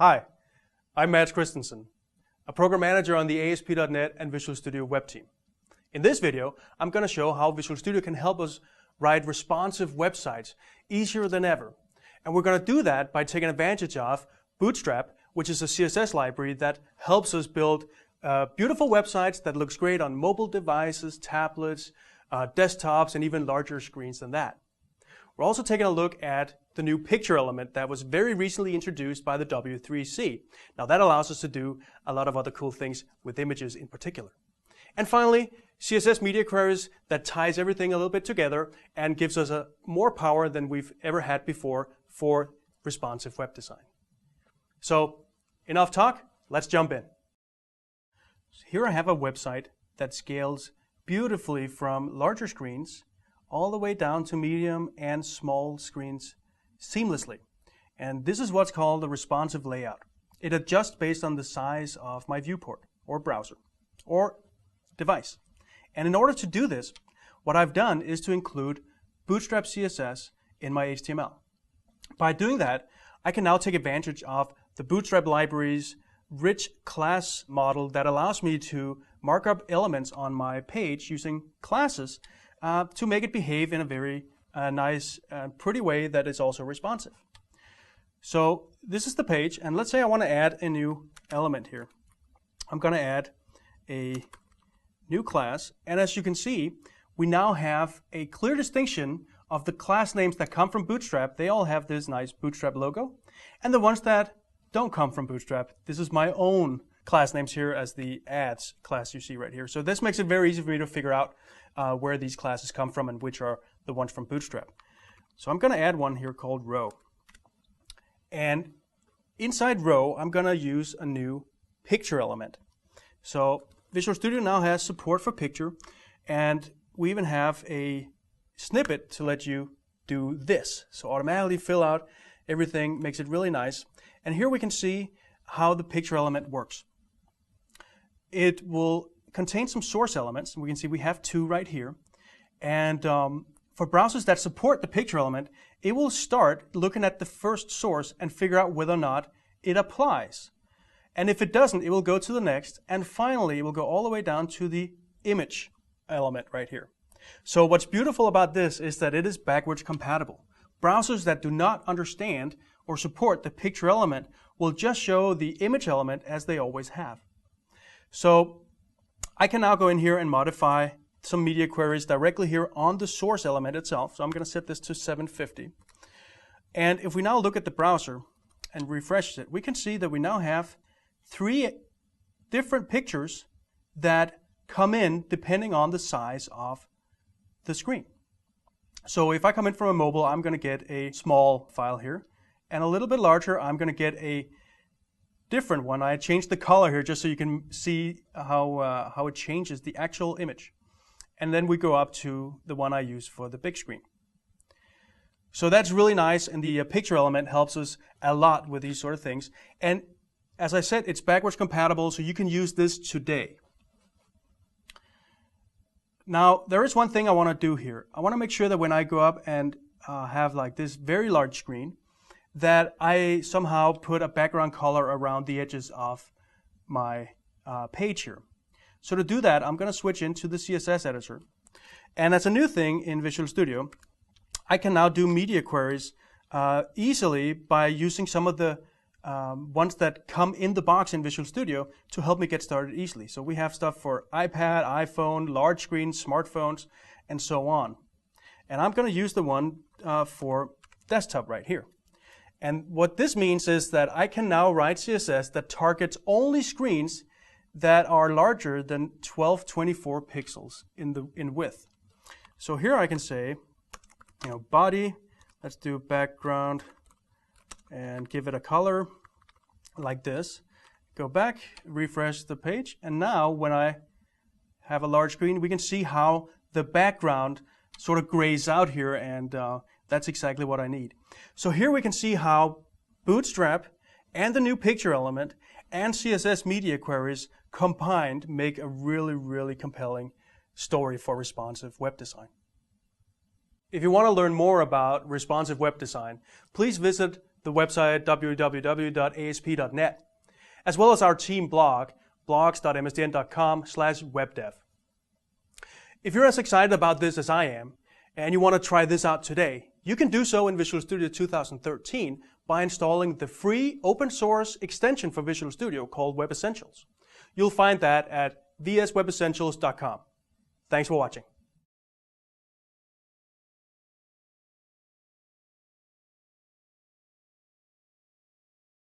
Hi, I'm Mads Christensen, a program manager on the ASP.NET and Visual Studio web team. In this video, I'm going to show how Visual Studio can help us write responsive websites easier than ever. And we're going to do that by taking advantage of Bootstrap, which is a CSS library that helps us build beautiful websites that looks great on mobile devices, tablets, desktops, and even larger screens than that. We're also taking a look at the new picture element that was very recently introduced by the W3C. Now that allows us to do a lot of other cool things with images in particular. And finally, CSS media queries that ties everything a little bit together and gives us more power than we've ever had before for responsive web design. So enough talk, let's jump in. So here I have a website that scales beautifully from larger screens all the way down to medium and small screens seamlessly. And this is what's called a responsive layout. It adjusts based on the size of my viewport or browser or device. And in order to do this, what I've done is to include Bootstrap CSS in my HTML. By doing that, I can now take advantage of the Bootstrap library's rich class model that allows me to mark up elements on my page using classes to make it behave in a very nice, pretty way that is also responsive. So this is the page, and let's say I want to add a new element here. I'm going to add a new class, and as you can see, we now have a clear distinction of the class names that come from Bootstrap. They all have this nice Bootstrap logo, and the ones that don't come from Bootstrap, this is my own class names here as the ads class you see right here. So this makes it very easy for me to figure out where these classes come from and which are the ones from Bootstrap. So I'm going to add one here called row. And inside row, I'm going to use a new picture element. So Visual Studio now has support for picture, and we even have a snippet to let you do this. So automatically fill out everything, makes it really nice. And here we can see how the picture element works. It will contain some source elements. We can see we have two right here. And for browsers that support the picture element, it will start looking at the first source and figure out whether or not it applies. And if it doesn't, it will go to the next. And finally, it will go all the way down to the image element right here. So what's beautiful about this is that it is backwards compatible. Browsers that do not understand or support the picture element will just show the image element as they always have. So I can now go in here and modify some media queries directly here on the source element itself. So I'm going to set this to 750. And if we now look at the browser and refresh it, we can see that we now have 3 different pictures that come in depending on the size of the screen. So if I come in from a mobile, I'm going to get a small file here. And a little bit larger, I'm going to get a different one. I changed the color here just so you can see how it changes the actual image. And then we go up to the one I use for the big screen. So that's really nice, and the picture element helps us a lot with these sort of things. And as I said, it's backwards compatible, so you can use this today. Now, there is one thing I want to do here. I want to make sure that when I go up and have like this very large screen, that I somehow put a background color around the edges of my page here. So to do that, I'm going to switch into the CSS editor. And as a new thing in Visual Studio, I can now do media queries easily by using some of the ones that come in the box in Visual Studio to help me get started easily. So we have stuff for iPad, iPhone, large screens, smartphones, and so on. And I'm going to use the one for desktop right here. And what this means is that I can now write CSS that targets only screens that are larger than 1224 pixels in width. So here I can say, body, let's do background and give it a color like this. Go back, refresh the page, and now when I have a large screen, we can see how the background sort of grays out here, and that's exactly what I need. So here we can see how Bootstrap and the new picture element and CSS media queries combined make a really, really compelling story for responsive web design. If you want to learn more about responsive web design, please visit the website www.asp.net, as well as our team blog, blogs.msdn.com/webdev. If you're as excited about this as I am, and you want to try this out today, you can do so in Visual Studio 2013 by installing the free open source extension for Visual Studio called Web Essentials. You'll find that at vswebessentials.com. Thanks for watching.